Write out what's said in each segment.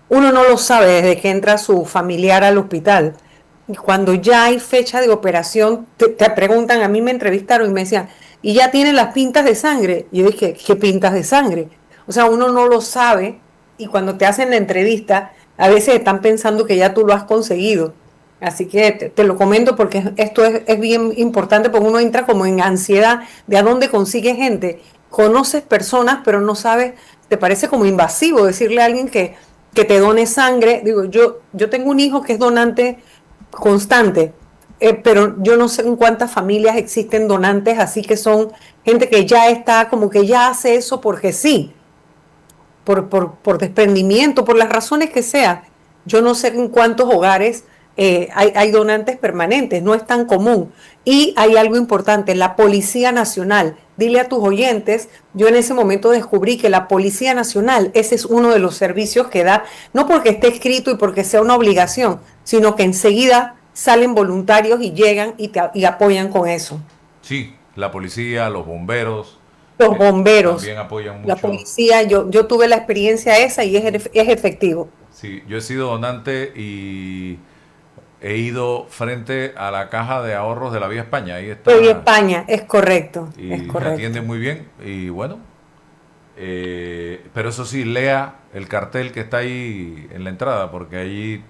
uno no lo sabe desde que entra su familiar al hospital. Y cuando ya hay fecha de operación, te preguntan, a mí me entrevistaron y me decían, ¿y ya tienen las pintas de sangre? Y yo dije, ¿qué pintas de sangre? O sea, uno no lo sabe y cuando te hacen la entrevista, a veces están pensando que ya tú lo has conseguido. Así que te lo comento porque esto es bien importante porque uno entra como en ansiedad de a dónde consigue gente. Conoces personas, pero no sabes, te parece como invasivo decirle a alguien que te done sangre. Digo, yo tengo un hijo que es donante constante, pero yo no sé en cuántas familias existen donantes, así que son gente que ya está, como que ya hace eso porque sí, por desprendimiento, por las razones que sea. Yo no sé en cuántos hogares hay donantes permanentes, no es tan común. Y hay algo importante, la Policía Nacional. Dile a tus oyentes, yo en ese momento descubrí que la Policía Nacional, ese es uno de los servicios que da, no porque esté escrito y porque sea una obligación, sino que enseguida salen voluntarios y llegan y apoyan con eso. Sí, la policía, los bomberos, Los bomberos, también apoyan la mucho. policía, yo tuve la experiencia esa y es efectivo. Sí, yo he sido donante y he ido frente a la caja de ahorros de la Vía España. Ahí Soy está España, es correcto, es y me atienden correcto. muy bien. Y bueno, pero eso sí, lea el cartel que está ahí en la entrada, porque ahí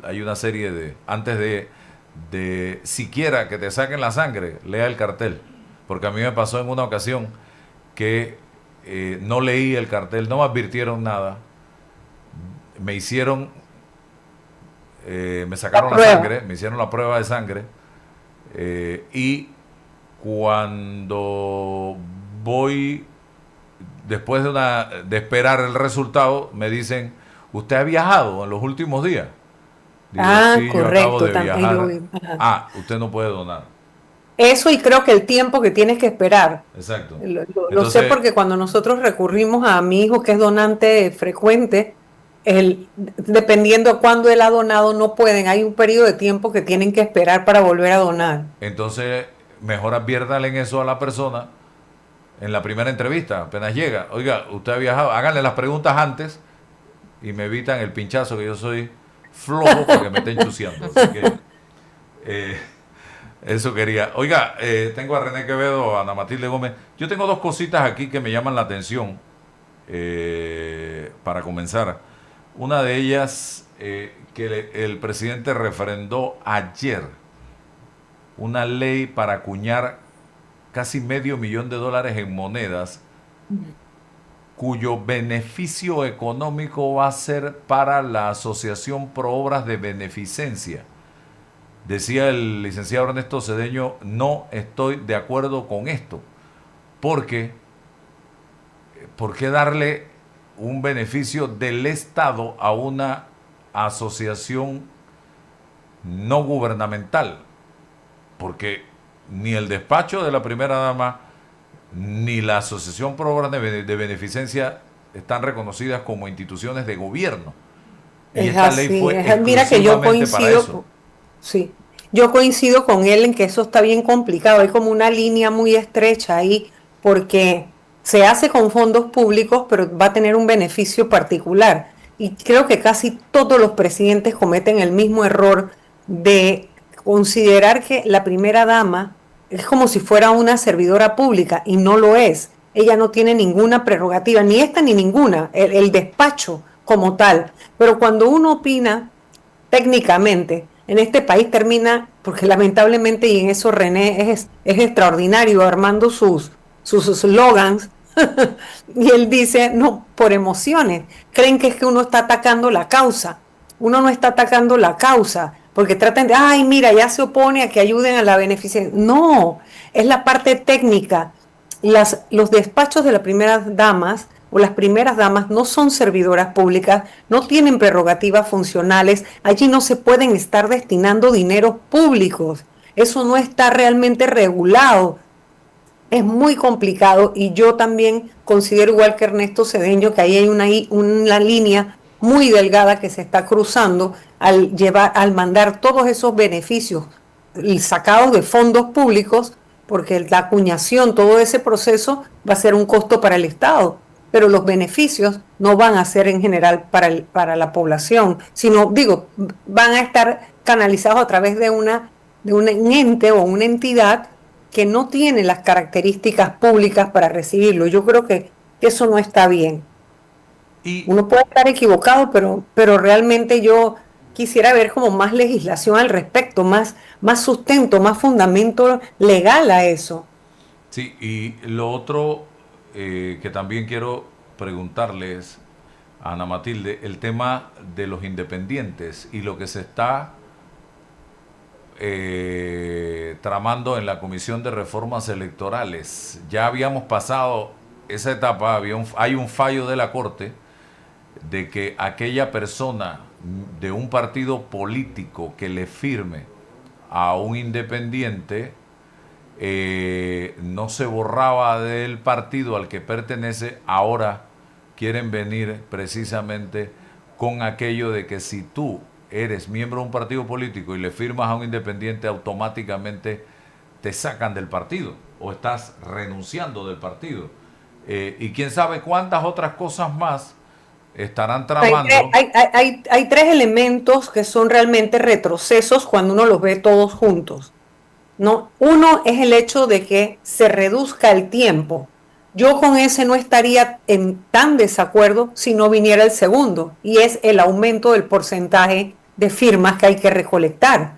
hay una serie de, antes de siquiera que te saquen la sangre, lea el cartel. Porque a mí me pasó en una ocasión que no leí el cartel, no me advirtieron nada, me hicieron, me La sacaron la prueba. sangre, me hicieron la prueba de sangre y cuando voy, después de esperar el resultado, me dicen, ¿usted ha viajado en los últimos días? Digo, Ah, sí, yo acabo correcto, de también yo viajar. vi. Ajá. Ah, usted no puede donar. Eso y creo que el tiempo que tienes que esperar. Exacto. Lo sé Entonces, porque cuando nosotros recurrimos a mi hijo que es donante frecuente, dependiendo de cuándo él ha donado, no pueden. Hay un periodo de tiempo que tienen que esperar para volver a donar. entonces, mejor adviértale en eso a la persona en la primera entrevista, apenas llega. Oiga, usted ha viajado, háganle las preguntas antes y me evitan el pinchazo que yo soy flojo para que me esté enchuciando. Así que eh, eso quería. Oiga, tengo a René Quevedo, a Ana Matilde Gómez. Yo tengo dos cositas aquí que me llaman la atención para comenzar. Una de ellas, que el presidente refrendó ayer una ley para acuñar casi $500,000 en monedas cuyo beneficio económico va a ser para la Asociación Pro Obras de Beneficencia. Decía el licenciado Ernesto Cedeño, no estoy de acuerdo con esto, porque ¿por qué darle un beneficio del Estado a una asociación no gubernamental? Porque ni el despacho de la primera dama ni la Asociación Pro Obras de Beneficencia están reconocidas como instituciones de gobierno. Y Es esta ley así. fue Mira que yo exclusivamente para coincido, eso. sí, yo coincido con él en que eso está bien complicado. Hay como una línea muy estrecha ahí porque se hace con fondos públicos, pero va a tener un beneficio particular. Y creo que casi todos los presidentes cometen el mismo error de considerar que la primera dama es como si fuera una servidora pública y no lo es. Ella no tiene ninguna prerrogativa, ni esta ni ninguna, el despacho como tal. Pero cuando uno opina técnicamente, en este país termina, porque lamentablemente, y en eso René es extraordinario, armando sus slogans, y él dice, no, por emociones, creen que es que uno está atacando la causa. Uno no está atacando la causa, porque tratan de, ay, mira, ya se opone a que ayuden a la beneficencia. No, es la parte técnica. Los despachos de las primeras damas o las primeras damas no son servidoras públicas, no tienen prerrogativas funcionales, allí no se pueden estar destinando dineros públicos. Eso no está realmente regulado. Es muy complicado y yo también considero igual que Ernesto Cedeño que ahí hay una línea muy delgada que se está cruzando al mandar todos esos beneficios sacados de fondos públicos, porque la acuñación, todo ese proceso va a ser un costo para el Estado. pero los beneficios no van a ser en general para la población, sino, digo, van a estar canalizados a través de un ente o una entidad que no tiene las características públicas para recibirlo. Yo creo que eso no está bien. Y Uno puede estar equivocado, pero realmente yo quisiera ver como más legislación al respecto, más sustento, más fundamento legal a eso. sí, y lo otro que también quiero preguntarles a Ana Matilde, el tema de los independientes y lo que se está tramando en la Comisión de Reformas Electorales. Ya habíamos pasado esa etapa, hay un fallo de la Corte de que aquella persona de un partido político que le firme a un independiente no se borraba del partido al que pertenece. Ahora quieren venir precisamente con aquello de que si tú eres miembro de un partido político y le firmas a un independiente, automáticamente te sacan del partido o estás renunciando del partido. Y quién sabe cuántas otras cosas más estarán tramando. Hay tres elementos que son realmente retrocesos cuando uno los ve todos juntos, ¿no? Uno es el hecho de que se reduzca el tiempo. Yo con ese no estaría en tan desacuerdo si no viniera el segundo, y es el aumento del porcentaje de firmas que hay que recolectar.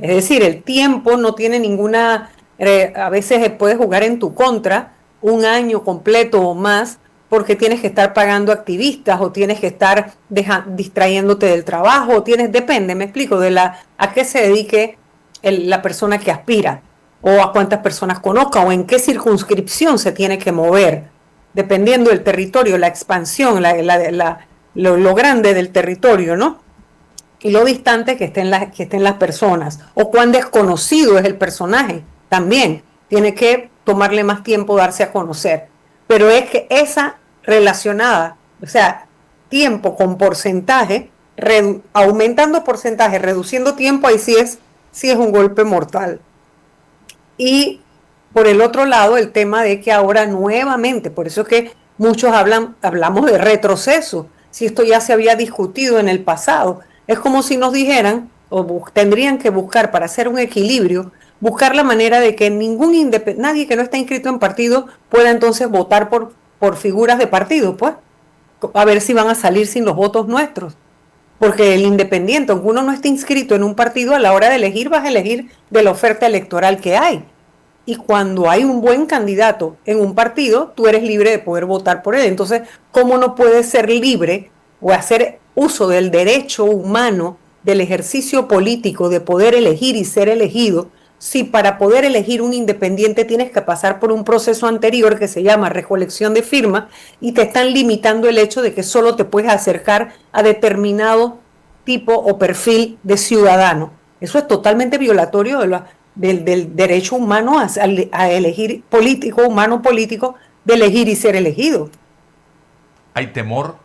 Es decir, el tiempo no tiene ninguna, a veces puedes jugar en tu contra un año completo o más, porque tienes que estar pagando activistas o tienes que estar distrayéndote del trabajo, o depende, me explico, a qué se dedique la persona que aspira, o a cuántas personas conozca, o en qué circunscripción se tiene que mover, dependiendo del territorio, la expansión, lo grande del territorio, ¿no? Y lo distante que estén las personas, o cuán desconocido es el personaje, también tiene que tomarle más tiempo darse a conocer. Pero es que esa relacionada, o sea, tiempo con porcentaje, aumentando porcentaje, reduciendo tiempo, ahí sí es un golpe mortal. Y por el otro lado, el tema de que ahora nuevamente, por eso es que muchos hablamos de retroceso, si esto ya se había discutido en el pasado. Es como si nos dijeran, o tendrían que buscar para hacer un equilibrio, buscar la manera de que nadie que no está inscrito en partido pueda entonces votar por figuras de partido, pues, a ver si van a salir sin los votos nuestros. Porque el independiente, aunque uno no esté inscrito en un partido, a la hora de elegir vas a elegir de la oferta electoral que hay. Y cuando hay un buen candidato en un partido, tú eres libre de poder votar por él. Entonces, ¿cómo no puedes ser libre o hacer uso del derecho humano, del ejercicio político, de poder elegir y ser elegido, si para poder elegir un independiente tienes que pasar por un proceso anterior que se llama recolección de firmas y te están limitando el hecho de que solo te puedes acercar a determinado tipo o perfil de ciudadano? Eso es totalmente violatorio del derecho humano a elegir político, humano político, de elegir y ser elegido. ¿Hay temor,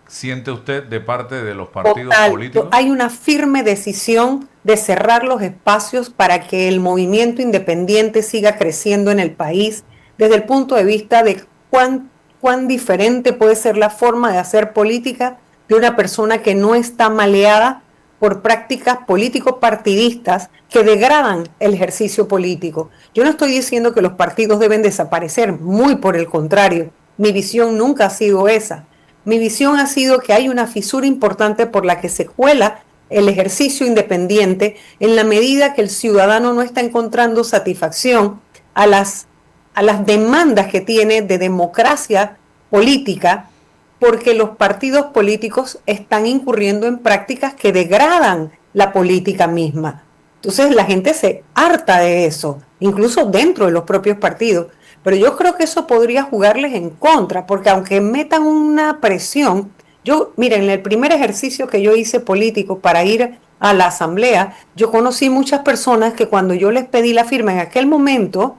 siente usted, de parte de los partidos Total, políticos? hay una firme decisión de cerrar los espacios para que el movimiento independiente siga creciendo en el país, desde el punto de vista de cuán diferente puede ser la forma de hacer política de una persona que no está maleada por prácticas político-partidistas que degradan el ejercicio político. Yo no estoy diciendo que los partidos deben desaparecer, muy por el contrario, mi visión nunca ha sido esa. Mi visión ha sido que hay una fisura importante por la que se cuela el ejercicio independiente en la medida que el ciudadano no está encontrando satisfacción a las demandas que tiene de democracia política, porque los partidos políticos están incurriendo en prácticas que degradan la política misma. Entonces la gente se harta de eso, incluso dentro de los propios partidos. Pero yo creo que eso podría jugarles en contra, porque aunque metan una presión, miren, en el primer ejercicio que yo hice político para ir a la asamblea, yo conocí muchas personas que cuando yo les pedí la firma en aquel momento,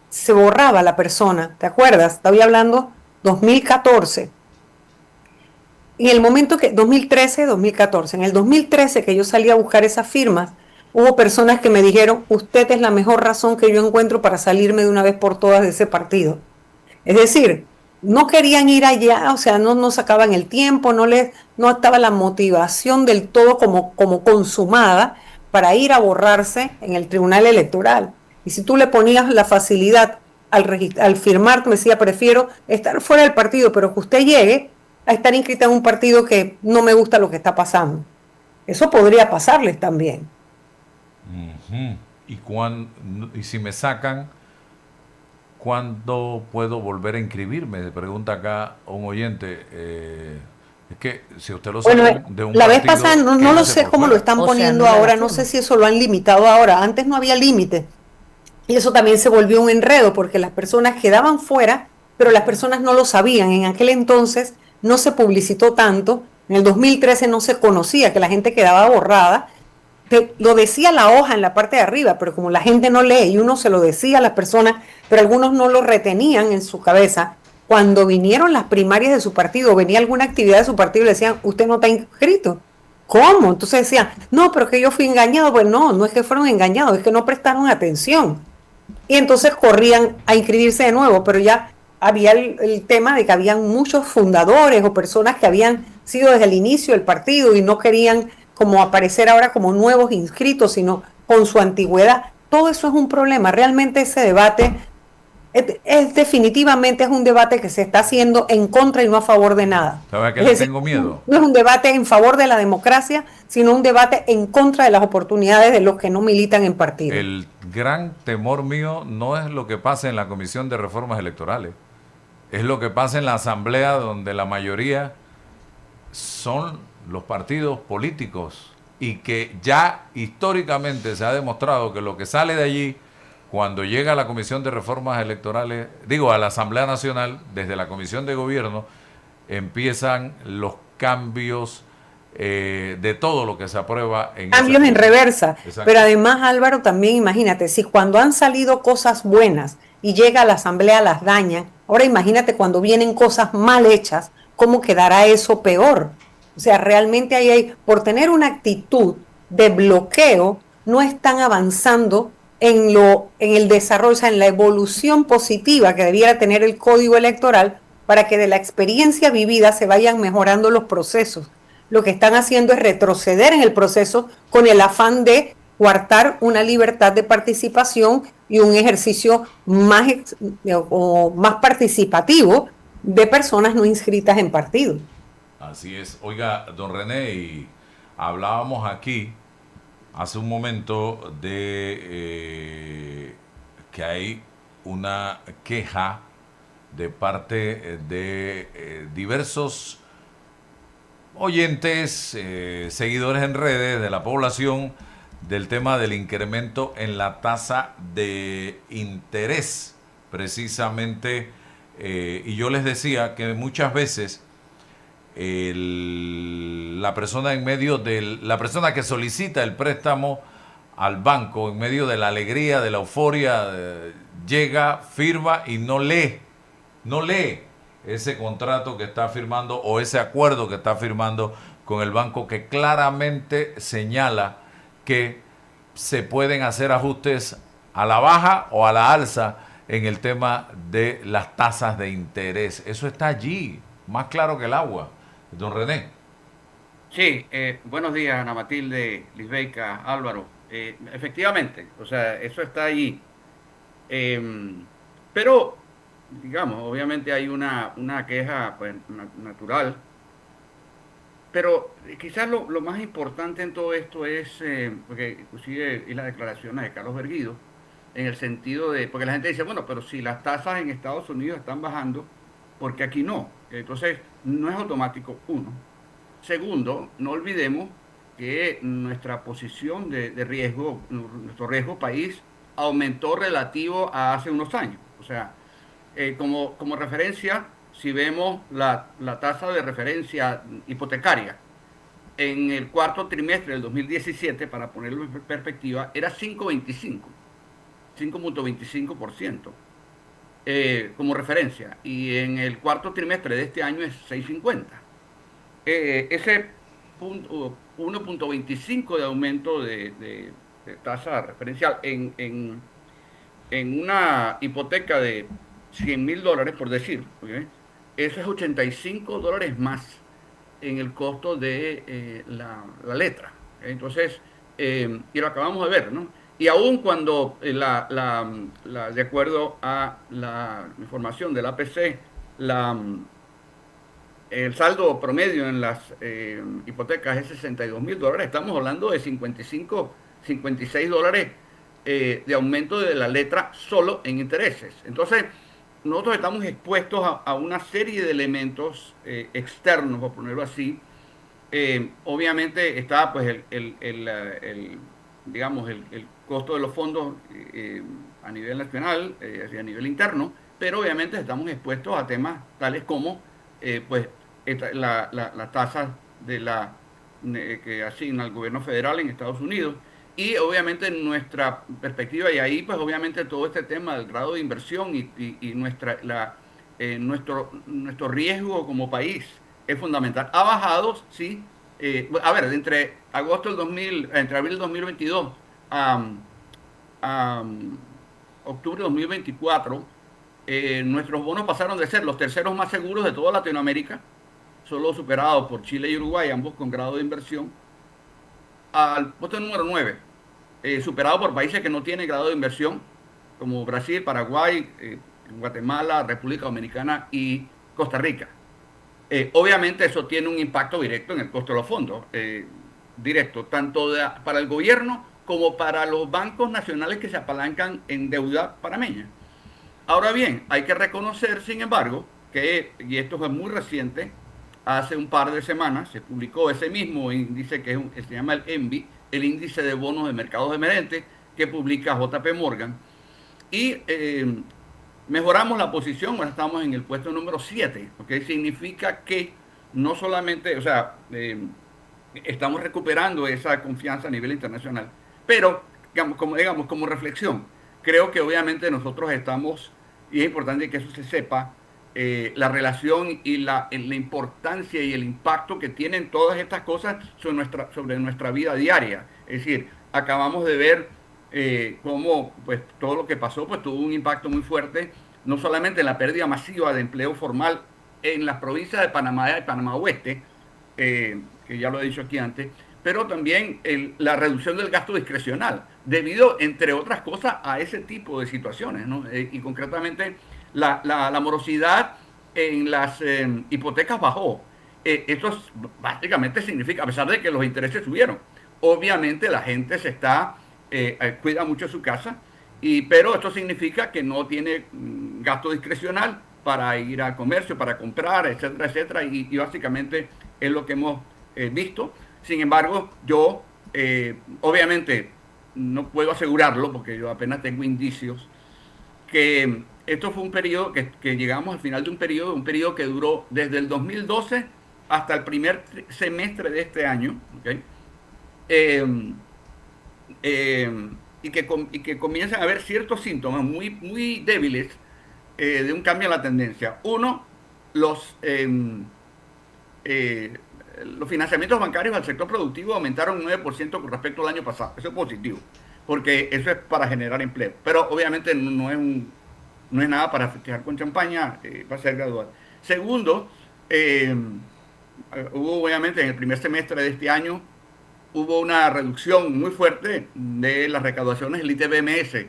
se borraba la persona, ¿te acuerdas? Estaba hablando 2014. En el momento 2013, 2014, en el 2013 que yo salí a buscar esas firmas, hubo personas que me dijeron, usted es la mejor razón que yo encuentro para salirme de una vez por todas de ese partido. Es decir, no querían ir allá, o sea, no sacaban el tiempo, no estaba la motivación del todo como consumada para ir a borrarse en el tribunal electoral. Y si tú le ponías la facilidad al firmar, tú me decía, prefiero estar fuera del partido, pero que usted llegue a estar inscrita en un partido que no me gusta lo que está pasando. Eso podría pasarles también. Ujú. Y si me sacan, ¿cuándo puedo volver a inscribirme? Se pregunta acá un oyente. Es que si usted lo Bueno, sacan de un la vez pasada partido, no lo quédese sé por cómo lo fuera. están O se poniendo anula la ahora, no sé firma. si eso lo han limitado ahora, antes no había límite. Y eso también se volvió un enredo porque las personas quedaban fuera, pero las personas no lo sabían. En aquel entonces no se publicitó tanto, en el 2013 no se conocía que la gente quedaba borrada. Lo decía la hoja en la parte de arriba, pero como la gente no lee y uno se lo decía a las personas, pero algunos no lo retenían en su cabeza, cuando vinieron las primarias de su partido, venía alguna actividad de su partido y le decían, usted no está inscrito. ¿Cómo? Entonces decían, no, pero que yo fui engañado. Pues no es que fueron engañados, es que no prestaron atención. Y entonces corrían a inscribirse de nuevo, pero ya había el tema de que habían muchos fundadores o personas que habían sido desde el inicio del partido y no querían como aparecer ahora como nuevos inscritos, sino con su antigüedad. Todo eso es un problema. Realmente ese debate definitivamente es un debate que se está haciendo en contra y no a favor de nada. ¿Sabe a qué Es le decir, tengo miedo? no es un debate en favor de la democracia, sino un debate en contra de las oportunidades de los que no militan en partido. El gran temor mío no es lo que pasa en la Comisión de Reformas Electorales, es lo que pasa en la Asamblea donde la mayoría son los partidos políticos y que ya históricamente se ha demostrado que lo que sale de allí cuando llega a la Comisión de Reformas Electorales, digo, a la Asamblea Nacional, desde la Comisión de Gobierno, empiezan los cambios de todo lo que se aprueba en esa Cambios en comisión. reversa. Exacto. Pero además, Álvaro, también imagínate, si cuando han salido cosas buenas y llega a la asamblea las dañan, ahora imagínate cuando vienen cosas mal hechas, ¿cómo quedará eso peor? O sea, realmente por tener una actitud de bloqueo, no están avanzando en el desarrollo, o sea, en la evolución positiva que debiera tener el código electoral para que de la experiencia vivida se vayan mejorando los procesos. Lo que están haciendo es retroceder en el proceso con el afán de coartar una libertad de participación y un ejercicio más participativo de personas no inscritas en partido. Así es. Oiga, don René, y hablábamos aquí hace un momento de que hay una queja de parte de diversos oyentes, seguidores en redes de la población del tema del incremento en la tasa de interés, precisamente. Y yo les decía que muchas veces la persona la persona que solicita el préstamo al banco en medio de la alegría, de la euforia, llega, firma y no lee ese contrato que está firmando o ese acuerdo que está firmando con el banco que claramente señala que se pueden hacer ajustes a la baja o a la alza en el tema de las tasas de interés. Eso está allí, más claro que el agua. Don René. Sí, buenos días, Ana Matilde, Lisbeica, Álvaro. Efectivamente, o sea, eso está allí. Pero, digamos, obviamente hay una queja pues, natural. Pero quizás lo más importante en todo esto es, porque inclusive es las declaraciones de Carlos Berguido, en el sentido de, porque la gente dice, bueno, pero si las tasas en Estados Unidos están bajando, ¿por qué aquí no? Entonces, no es automático, uno. Segundo, no olvidemos que nuestra posición de riesgo, nuestro riesgo país, aumentó relativo a hace unos años. O sea, como referencia, si vemos la tasa de referencia hipotecaria en el cuarto trimestre del 2017, para ponerlo en perspectiva, era 5.25%, como referencia, y en el cuarto trimestre de este año es 6.50. Ese 1.25 de aumento de tasa referencial en una hipoteca de $100,000, por decir, ¿okay? eso es $85 más en el costo de la letra. Entonces, y lo acabamos de ver, ¿no? Y aún cuando de acuerdo a la información del APC, la, el saldo promedio en las hipotecas es $62.000, estamos hablando de 55, $56 de aumento de la letra solo en intereses. Entonces, nosotros estamos expuestos a una serie de elementos externos, por ponerlo así. Obviamente está pues digamos, el costo de los fondos a nivel nacional y a nivel interno, pero obviamente estamos expuestos a temas tales como pues las tasas que asigna el gobierno federal en Estados Unidos y obviamente nuestra perspectiva, y ahí pues obviamente todo este tema del grado de inversión y nuestro riesgo como país es fundamental. Ha bajado, sí. A ver, entre entre abril del 2022 a octubre de 2024, nuestros bonos pasaron de ser los terceros más seguros de toda Latinoamérica, solo superados por Chile y Uruguay, ambos con grado de inversión, al puesto número 9, superado por países que no tienen grado de inversión, como Brasil, Paraguay, Guatemala, República Dominicana y Costa Rica. Obviamente eso tiene un impacto directo en el costo de los fondos, directo, tanto para el gobierno como para los bancos nacionales que se apalancan en deuda panameña. Ahora bien, hay que reconocer, sin embargo, y esto es muy reciente, hace un par de semanas se publicó ese mismo índice que se llama el ENVI, el índice de bonos de mercados emergentes, que publica JP Morgan, y mejoramos la posición, ahora estamos en el puesto número 7, ¿okay? Significa que no solamente, o sea, estamos recuperando esa confianza a nivel internacional, pero, digamos, como reflexión, creo que obviamente nosotros estamos, y es importante que eso se sepa, la relación y la importancia y el impacto que tienen todas estas cosas sobre nuestra vida diaria. Es decir, acabamos de ver cómo pues, todo lo que pasó pues, tuvo un impacto muy fuerte, no solamente en la pérdida masiva de empleo formal en las provincias de Panamá y Panamá Oeste, que ya lo he dicho aquí antes, pero también la reducción del gasto discrecional, debido, entre otras cosas, a ese tipo de situaciones, ¿no? Y concretamente la morosidad en las hipotecas bajó. Esto básicamente significa, a pesar de que los intereses subieron, obviamente la gente cuida mucho su casa, pero esto significa que no tiene gasto discrecional para ir al comercio, para comprar, etcétera, etcétera, y básicamente es lo que hemos visto. Sin embargo, yo obviamente no puedo asegurarlo porque yo apenas tengo indicios que esto fue un periodo que llegamos al final de un periodo que duró desde el 2012 hasta el primer semestre de este año, ¿okay? Y que comienzan a haber ciertos síntomas muy, muy débiles de un cambio en la tendencia. Uno, los financiamientos bancarios al sector productivo aumentaron un 9% con respecto al año pasado. Eso es positivo, porque eso es para generar empleo. Pero obviamente no es nada para festejar con champaña, va a ser gradual. Segundo, hubo obviamente en el primer semestre de este año, hubo una reducción muy fuerte de las recaudaciones del ITBMS.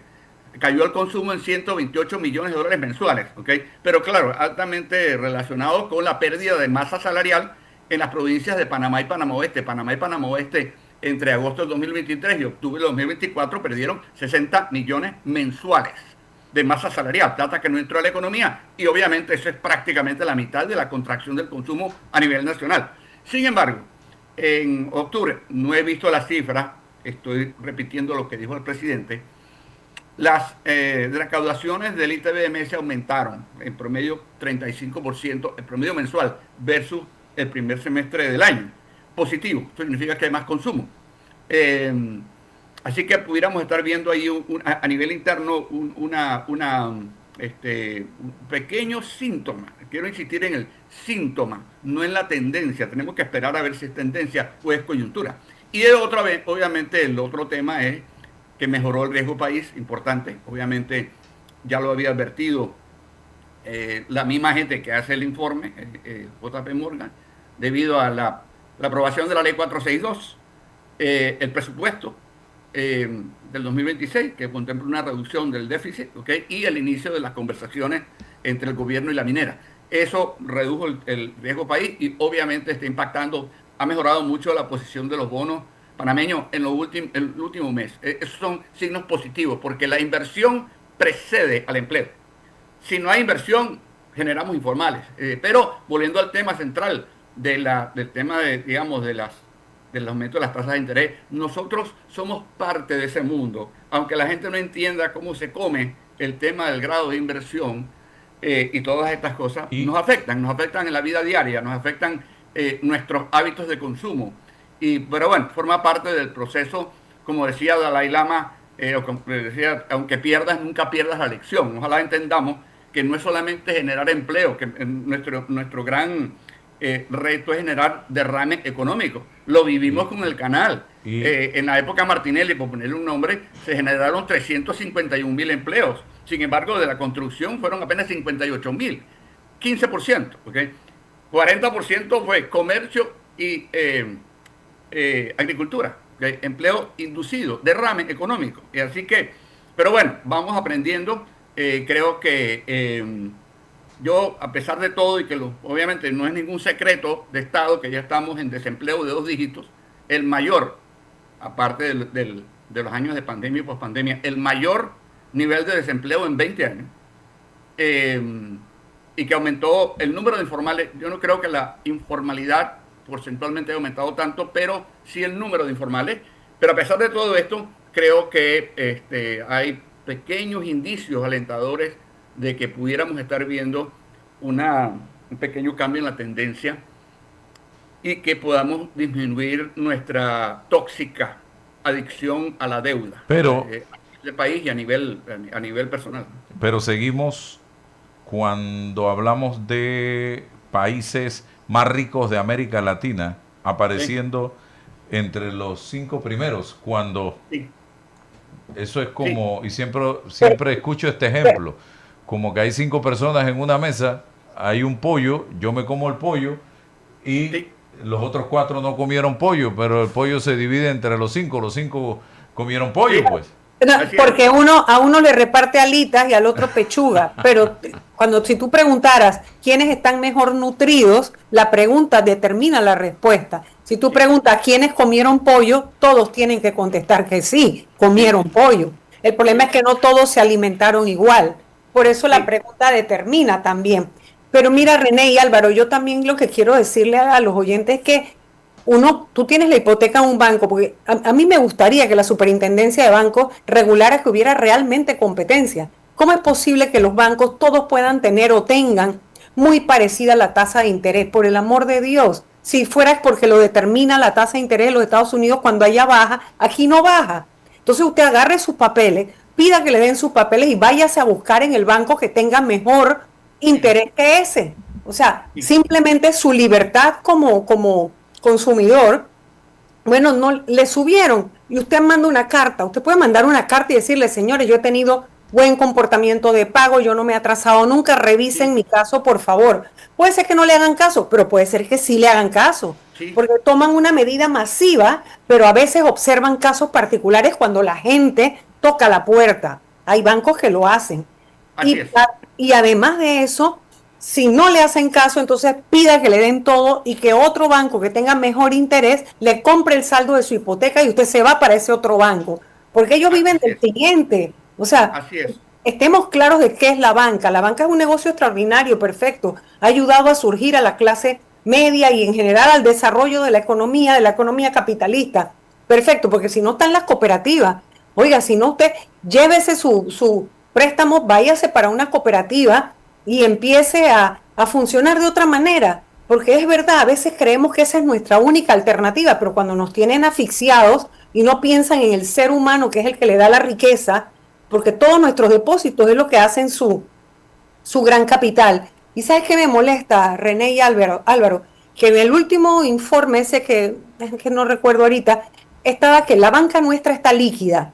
Cayó el consumo en $128 millones mensuales, ¿ok? Pero claro, altamente relacionado con la pérdida de masa salarial en las provincias de Panamá y Panamá Oeste. Panamá y Panamá Oeste, entre agosto del 2023 y octubre del 2024, perdieron 60 millones mensuales de masa salarial, plata que no entró a la economía, y obviamente eso es prácticamente la mitad de la contracción del consumo a nivel nacional. Sin embargo, en octubre, no he visto las cifras, estoy repitiendo lo que dijo el presidente, las recaudaciones del ITBMS aumentaron en promedio 35%, el promedio mensual versus el primer semestre del año. Positivo, esto significa que hay más consumo. Así que pudiéramos estar viendo ahí a nivel interno un pequeño síntoma. Quiero insistir en el síntoma, no en la tendencia. Tenemos que esperar a ver si es tendencia o es coyuntura. Y otra vez, obviamente, el otro tema es que mejoró el riesgo país, importante. Obviamente, ya lo había advertido la misma gente que hace el informe, JP Morgan, debido a la aprobación de la ley 462, el presupuesto del 2026, que contempla una reducción del déficit, ¿okay? Y el inicio de las conversaciones entre el gobierno y la minera. Eso redujo el riesgo país y obviamente está impactando, ha mejorado mucho la posición de los bonos panameños en el último mes. Esos son signos positivos porque la inversión precede al empleo. Si no hay inversión, generamos informales. Pero volviendo al tema central del tema digamos, del aumento de las tasas de interés, nosotros somos parte de ese mundo. Aunque la gente no entienda cómo se come el tema del grado de inversión y todas estas cosas, nos afectan en la vida diaria, nos afectan nuestros hábitos de consumo. Pero bueno, forma parte del proceso, como decía Dalai Lama, o como decía, aunque pierdas, nunca pierdas la lección. Ojalá entendamos que no es solamente generar empleo, que nuestro gran reto es generar derrame económico. Lo vivimos con el canal. En la época Martinelli, por ponerle un nombre, se generaron 351.000 empleos. Sin embargo, de la construcción fueron apenas 58.000, 15%. ¿Okay? 40% fue comercio y agricultura. ¿Okay? Empleo inducido, derrame económico. Y así que, pero bueno, vamos aprendiendo. Creo que yo, a pesar de todo, y que obviamente no es ningún secreto de Estado, que ya estamos en desempleo de 2 dígitos, el mayor, aparte de los años de pandemia y pospandemia, el mayor nivel de desempleo en 20 años, y que aumentó el número de informales. Yo no creo que la informalidad porcentualmente haya aumentado tanto, pero sí el número de informales. Pero a pesar de todo esto, creo que hay pequeños indicios alentadores de que pudiéramos estar viendo un pequeño cambio en la tendencia y que podamos disminuir nuestra tóxica adicción a la deuda. Pero del país y a nivel personal. Pero seguimos, cuando hablamos de países más ricos de América Latina, apareciendo entre los 5 primeros, cuando eso es como, y siempre escucho este ejemplo, como que hay 5 personas en una mesa, hay un pollo, yo me como el pollo y los otros 4 no comieron pollo, pero el pollo se divide entre los 5 comieron pollo, pues. No, porque a uno le reparte alitas y al otro pechuga, pero si tú preguntaras quiénes están mejor nutridos, la pregunta determina la respuesta. Si tú preguntas quiénes comieron pollo, todos tienen que contestar que sí, comieron pollo. El problema es que no todos se alimentaron igual, por eso la pregunta determina también. Pero mira, René y Álvaro, yo también lo que quiero decirle a los oyentes es que tú tienes la hipoteca en un banco, porque a mí me gustaría que la superintendencia de bancos regulara que hubiera realmente competencia. ¿Cómo es posible que los bancos todos puedan tener o tengan muy parecida la tasa de interés? Por el amor de Dios, si fuera es porque lo determina la tasa de interés de los Estados Unidos, cuando allá baja, aquí no baja. Entonces usted agarre sus papeles, pida que le den sus papeles y váyase a buscar en el banco que tenga mejor interés que ese. O sea, simplemente su libertad como consumidor, bueno, no le subieron y usted manda una carta. Usted puede mandar una carta y decirle: señores, yo he tenido buen comportamiento de pago, yo no me he atrasado nunca, revisen mi caso, por favor. Puede ser que no le hagan caso, pero puede ser que sí le hagan caso, porque toman una medida masiva, pero a veces observan casos particulares cuando la gente toca la puerta. Hay bancos que lo hacen. Y además de eso, si no le hacen caso, entonces pida que le den todo y que otro banco que tenga mejor interés le compre el saldo de su hipoteca y usted se va para ese otro banco, porque ellos viven del siguiente. O sea, estemos claros de qué es la banca. La banca es un negocio extraordinario, perfecto. Ha ayudado a surgir a la clase media y en general al desarrollo de la economía capitalista. Perfecto, porque si no están las cooperativas, oiga, si no, usted llévese su préstamo, váyase para una cooperativa y empiece a funcionar de otra manera, porque es verdad, a veces creemos que esa es nuestra única alternativa, pero cuando nos tienen asfixiados y no piensan en el ser humano, que es el que le da la riqueza, porque todos nuestros depósitos es lo que hacen su gran capital. ¿Y sabes qué me molesta, René y Álvaro? Que en el último informe ese que no recuerdo ahorita, estaba que la banca nuestra está líquida.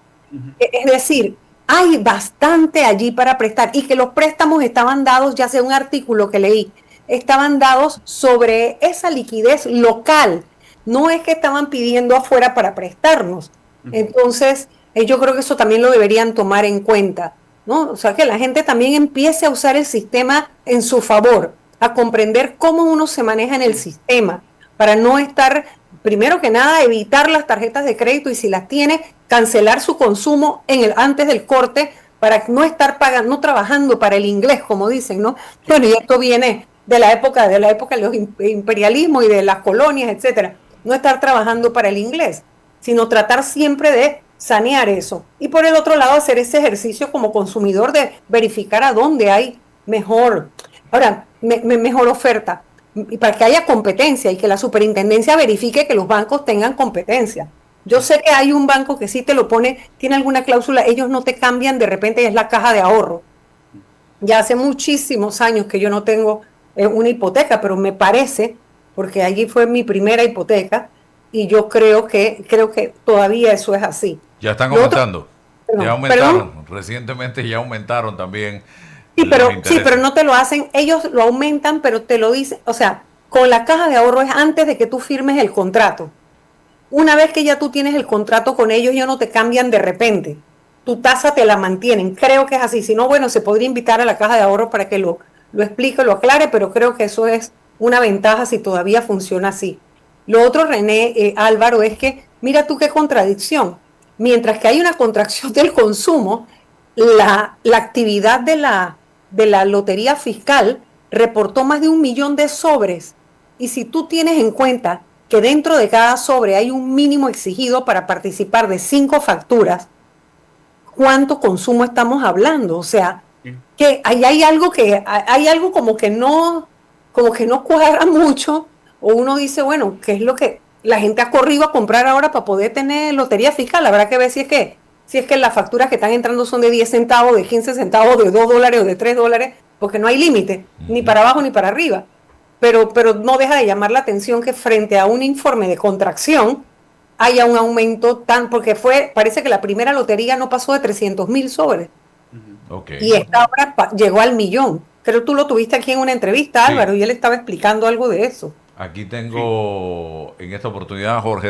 Es decir, hay bastante allí para prestar y que los préstamos estaban dados, ya sea un artículo que leí, estaban dados sobre esa liquidez local. No es que estaban pidiendo afuera para prestarnos. Entonces, yo creo que eso también lo deberían tomar en cuenta, ¿no? O sea, que la gente también empiece a usar el sistema en su favor, a comprender cómo uno se maneja en el sistema, para no estar, primero que nada, evitar las tarjetas de crédito y si las tiene, cancelar su consumo antes del corte para no estar pagando, no trabajando para el inglés, como dicen, ¿no? Bueno, y esto viene de la época de los imperialismos y de las colonias, etcétera. No estar trabajando para el inglés, sino tratar siempre de sanear eso. Y por el otro lado, hacer ese ejercicio como consumidor de verificar a dónde hay mejor, mejor oferta y para que haya competencia y que la superintendencia verifique que los bancos tengan competencia. Yo sé que hay un banco que sí te lo pone, tiene alguna cláusula, ellos no te cambian de repente, es la caja de ahorro. Ya hace muchísimos años que yo no tengo una hipoteca, pero me parece, porque allí fue mi primera hipoteca, y yo creo que todavía eso es así. Ya están Lo otro, aumentando. Ya aumentaron. Recientemente ya aumentaron también sí, los intereses. pero no te lo hacen, ellos lo aumentan, pero te lo dicen, o sea, con la caja de ahorro es antes de que tú firmes el contrato. Una vez que ya tú tienes el contrato con ellos, ya no te cambian de repente. Tu tasa te la mantienen. Creo que es así. Si no, bueno, se podría invitar a la caja de ahorro para que lo explique, lo aclare, pero creo que eso es una ventaja si todavía funciona así. Lo otro, René, Álvaro, es que mira tú qué contradicción. Mientras que hay una contracción del consumo, la actividad de la lotería fiscal reportó más de 1 millón de sobres. Y si tú tienes en cuenta que dentro de cada sobre hay un mínimo exigido para participar de 5 facturas, ¿cuánto consumo estamos hablando? O sea, que hay algo como que no cuadra mucho, o uno dice, bueno, ¿qué es lo que la gente ha corrido a comprar ahora para poder tener lotería fiscal? Habrá que ver si es que las facturas que están entrando son de 10 centavos, de 15 centavos, de $2 o de $3, porque no hay límite, ni para abajo ni para arriba. Pero no deja de llamar la atención que frente a un informe de contracción haya un aumento porque parece que la primera lotería no pasó de 300,000 sobres. Okay. Y esta ahora llegó al 1 millón. Pero tú lo tuviste aquí en una entrevista, Sí. Álvaro, y él estaba explicando algo de eso. Aquí tengo en esta oportunidad a Jorge